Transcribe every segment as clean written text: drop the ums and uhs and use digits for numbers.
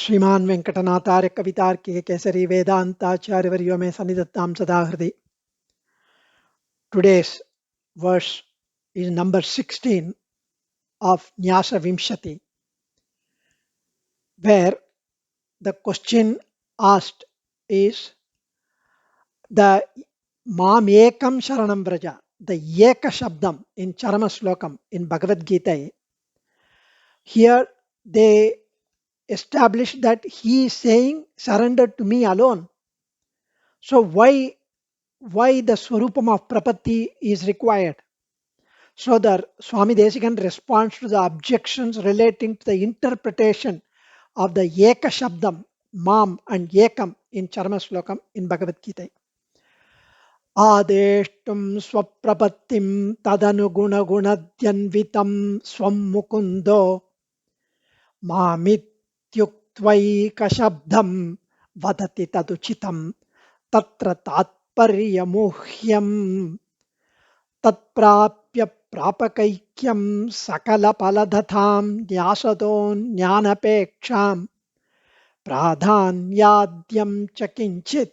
श्रीमान वेंकटनाथार्य कवितार्किक केसरी वेदांताचार्यवर्यो मे सन्निधत्तां सदा हृदि. Today's verse is number 16 of Nyaasa Vimshati, where the question asked is the Mam Ekam Sharanam Vraja, the Eka Shabdam in Charama Slokam in Bhagavad Gita. Here they establish that he is saying, surrender to me alone. So why the Swarupam of Prapatti is required? So the Swami Desikan responds to the objections relating to the interpretation of the Eka Shabdam, Mam and Ekam in Charma Slokam in Bhagavad Gita. Adeshtum swaprapattim tadanu gunadyanvitam swam mukundo mamityuktvai kashabdam vadati taduchitam tatra tatparyamuhyam tatprapya prapakaikyam sakala paladhatam nyasado jnanapeksham pradhanyadyam chakinchit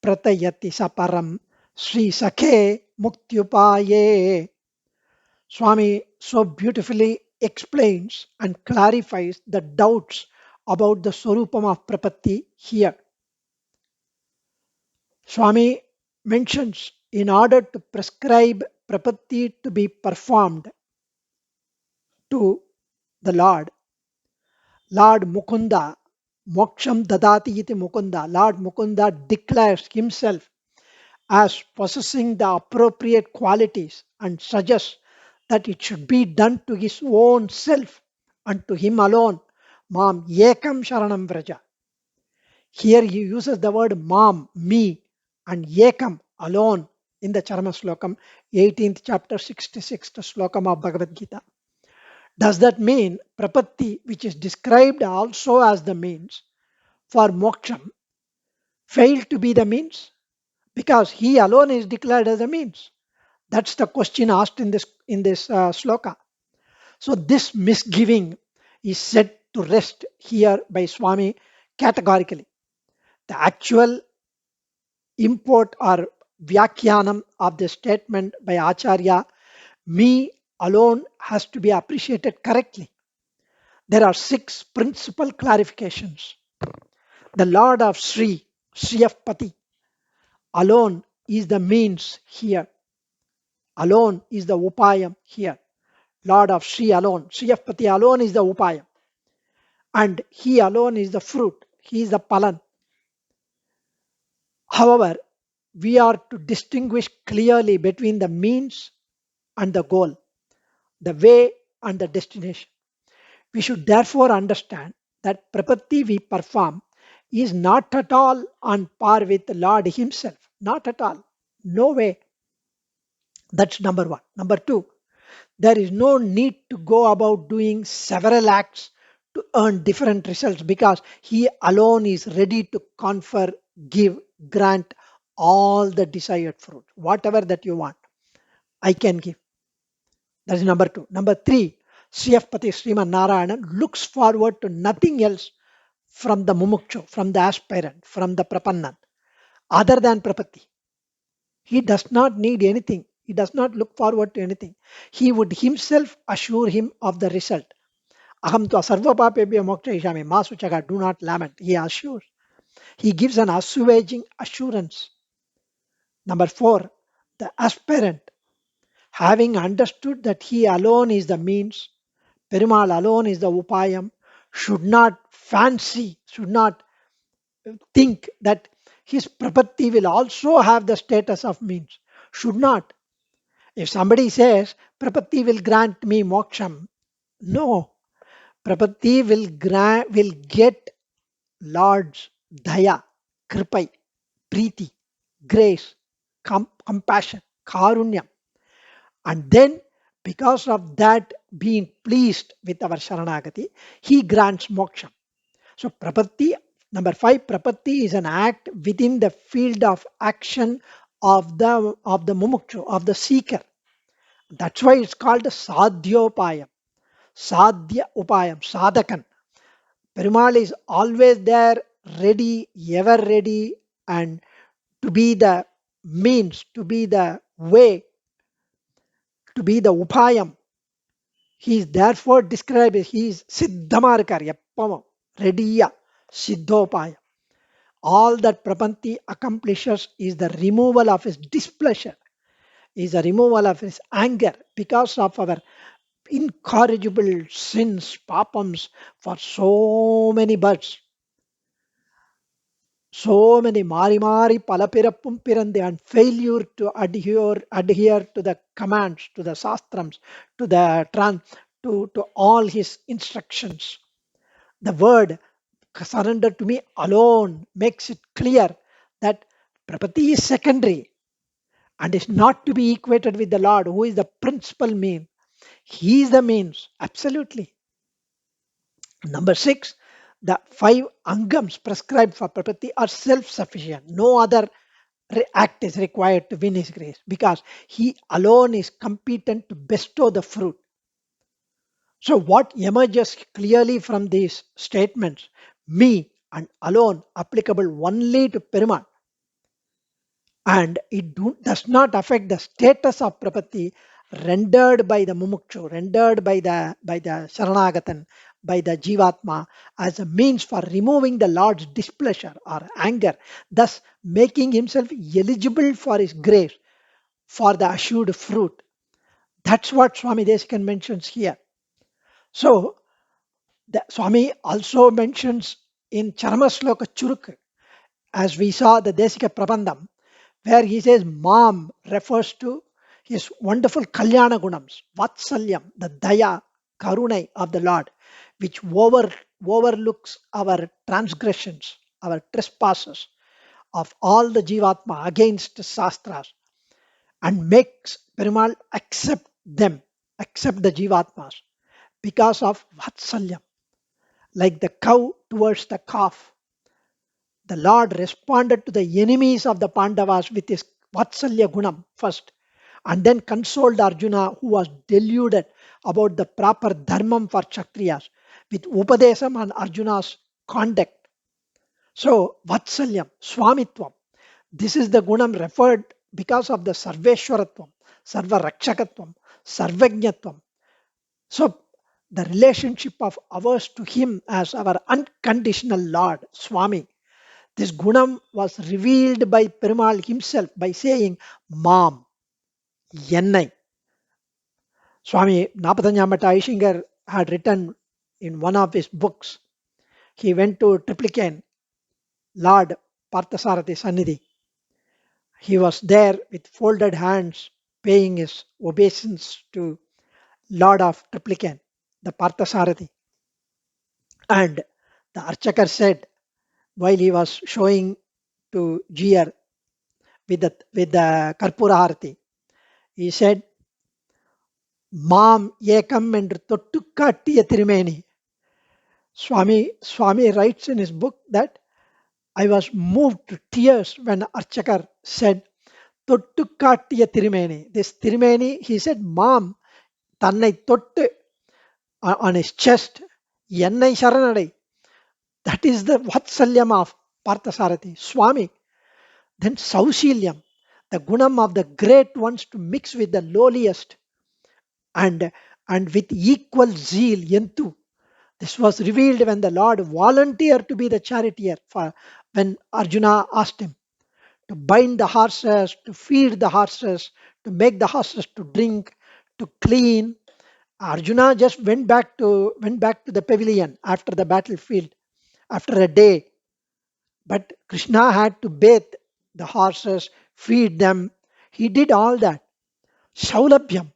pratayati saparam Sri Sakhe Muktyupaye. Swami so beautifully explains and clarifies the doubts about the Swarupam of Prapatti here. Swami mentions in order to prescribe Prapatti to be performed to the Lord Mukunda, Moksham Dadati iti Mukunda, Lord Mukunda declares himself as possessing the appropriate qualities and suggests that it should be done to his own self and to him alone. Mam Ekam Sharanam Vraja. Here he uses the word Mam, me, and Ekam, alone, in the Charma Slokam, 18th chapter, 66th Slokam of Bhagavad Gita. Does that mean Prapatti, which is described also as the means for moksham, failed to be the means? Because he alone is declared as a means. That's the question asked in this sloka. So this misgiving is set to rest here by Swami categorically. The actual import or vyakyanam of the statement by Acharya, me alone, has to be appreciated correctly. There are 6 principal clarifications. The Lord of Sri of Pati, alone is the means here. Alone is the upayam here. Lord of Sri alone. Sri of Pati alone is the upayam. And he alone is the fruit. He is the palan. However, we are to distinguish clearly between the means and the goal, the way and the destination. We should therefore understand that Prapatti we perform is not at all on par with the Lord himself. Not at all. No way. That's number 1. Number 2, there is no need to go about doing several acts to earn different results, because he alone is ready to confer, give, grant all the desired fruit. Whatever that you want, I can give. That is number 2. Number 3, Sriyapati Sriman Narayanan looks forward to nothing else from the mumukshu, from the aspirant, from the prapannan, other than prapatti. He does not need anything. He does not look forward to anything. He would himself assure him of the result. Aham tu sarva papebhyo mokshayishami ma suchaga, do not lament. He assures. He gives an assuaging assurance. Number 4, the aspirant, having understood that he alone is the means, Perumal alone is the upayam, should not fancy, should not think that his prapatti will also have the status of means. Should not. If somebody says, prapatti will grant me moksham, no. Prapatti will get Lord's daya, kripai, preeti, grace, compassion, karunyam. And then, because of that being pleased with our Sharanagati, he grants moksha. So Prapatti, number 5, Prapatti is an act within the field of action of the mumukshu, of the seeker. That's why it's called a sadhyopayam. Sadhya upayam, sadhakan. Perumal is always there, ready, ever ready, and to be the means, to be the way, to be the upayam. He is therefore described as he is Siddhamarkarya, Rediya, Siddhopaya. All that Prapanti accomplishes is the removal of his displeasure, is the removal of his anger because of our incorrigible sins, papams for so many births. So many mari palapirappum pirande and failure to adhere to the commands, to the sastrams, to the to all his instructions. The word surrender to me alone makes it clear that Prapati is secondary and is not to be equated with the Lord, who is the principal mean. He is the means, absolutely. Number six, the five angams prescribed for Prapati are self sufficient. No other act is required to win his grace because he alone is competent to bestow the fruit. So, what emerges clearly from these statements, me and alone applicable only to Perumal, and it does not affect the status of Prapati rendered by the Mumukshu, rendered by the Sharanagatan, by the Jivatma as a means for removing the Lord's displeasure or anger, thus making himself eligible for his grace, for the assured fruit. That's what Swami Desikan mentions here. So, the Swami also mentions in Charmasloka Churuk, as we saw the Desika Prabandham, where he says Mam refers to his wonderful Kalyana Gunams, Vatsalyam, the Daya, Karunai of the Lord, which overlooks our transgressions, our trespasses of all the Jivatma against the Sastras and makes Perumal accept them, accept the Jivatmas because of Vatsalyam, like the cow towards the calf. The Lord responded to the enemies of the Pandavas with his Vatsalya Gunam first, and then consoled Arjuna, who was deluded about the proper dharmam for Kshatriyas, with Upadesam and Arjuna's conduct. So, Vatsalyam, Swamitvam, this is the Gunam referred because of the Sarveshwaratvam, Sarva Rakshakatvam, Sarvajnatvam. So, the relationship of ours to Him as our unconditional Lord, Swami, this gunam was revealed by Perumal himself by saying, Mam, Yennai. Swami Napatanyamata Aishingar had written in one of his books, he went to Triplicane, Lord Parthasarathi Sannidhi. He was there with folded hands, paying his obeisance to Lord of Triplicane, the Parthasarathi. And the Archakar said, while he was showing to Jiyar with the Karpura Harati, he said, Mam Ekam என்று தொட்டுக்காட்டிய திருமேனி. Swami writes in his book that I was moved to tears when Archakar said, தொட்டுக்காட்டிய திருமேனி. This திருமேனி, he said, Mam, தன்னை தொட்டு on his chest, என்னை சரணடை. That is the Vatsalyam of Parthasarathi, Swami. Then Sausilyam, the gunam of the great ones to mix with the lowliest. And with equal zeal, Yentu. This was revealed when the Lord volunteered to be the charioteer for when Arjuna asked him to bind the horses, to feed the horses, to make the horses to drink, to clean. Arjuna just went back to the pavilion after the battlefield, after a day. But Krishna had to bathe the horses, feed them. He did all that. Saulabhyam.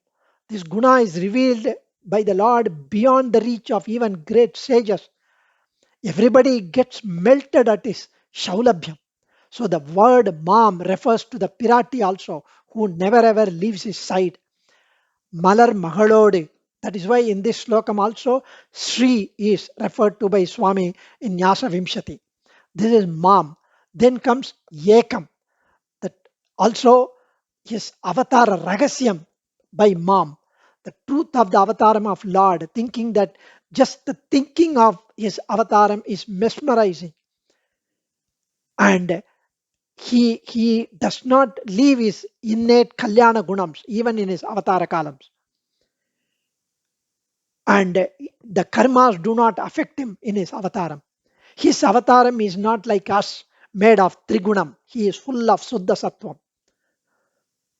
This guna is revealed by the Lord beyond the reach of even great sages. Everybody gets melted at his Shaulabhyam. So the word Mam refers to the Pirati also, who never ever leaves his side. Malar Mahalode. That is why in this slokam also, Sri is referred to by Swami in Nyaasa Vimshati. This is Mam. Then comes Yekam. That also his avatar Ragasyam by Mam. The truth of the avataram of Lord, thinking that Just the thinking of his avataram is mesmerizing. And he does not leave his innate kalyana gunams even in his avatara columns. And the karmas do not affect him in his avataram. His avataram is not like us, made of trigunam. He is full of suddha sattvam.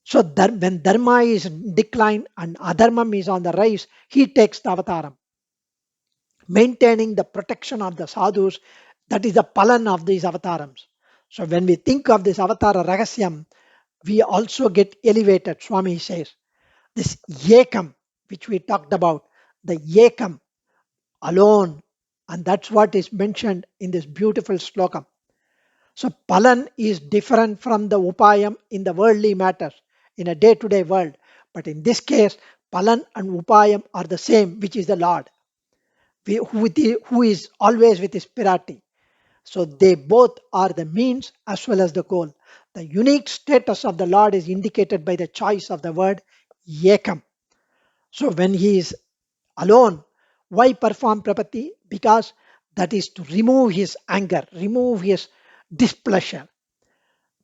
So when dharma is in decline and adharmam is on the rise, he takes the avataram, maintaining the protection of the sadhus. That is the palan of these avatarams. So when we think of this avatara ragasyam, we also get elevated. Swami says this yekam, which we talked about, the yekam alone, and that's what is mentioned in this beautiful slOkA. So palan is different from the upayam in the worldly matters, in a day-to-day world. But in this case, palan and upayam are the same, which is the Lord, who is always with his pirati. So they both are the means as well as the goal. The unique status of the Lord is indicated by the choice of the word yekam. So when he is alone, why perform prapatti? Because that is to remove his anger, remove his displeasure.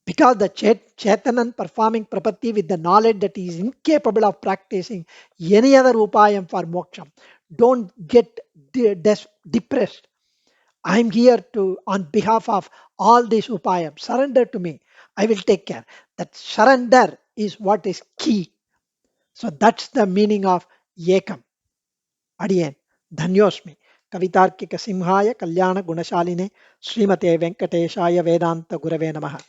Because the Chaitanan performing prapatti with the knowledge that he is incapable of practicing any other upayam for moksha. Don't get depressed. I am here to, on behalf of all these upayam, surrender to me. I will take care. That surrender is what is key. So that's the meaning of yekam. Adiyen. Dhanyosmi. Kavitarkika Simhaya Kalyana Gunashaline Srimate Venkateshaya Vedanta Gurave Namaha.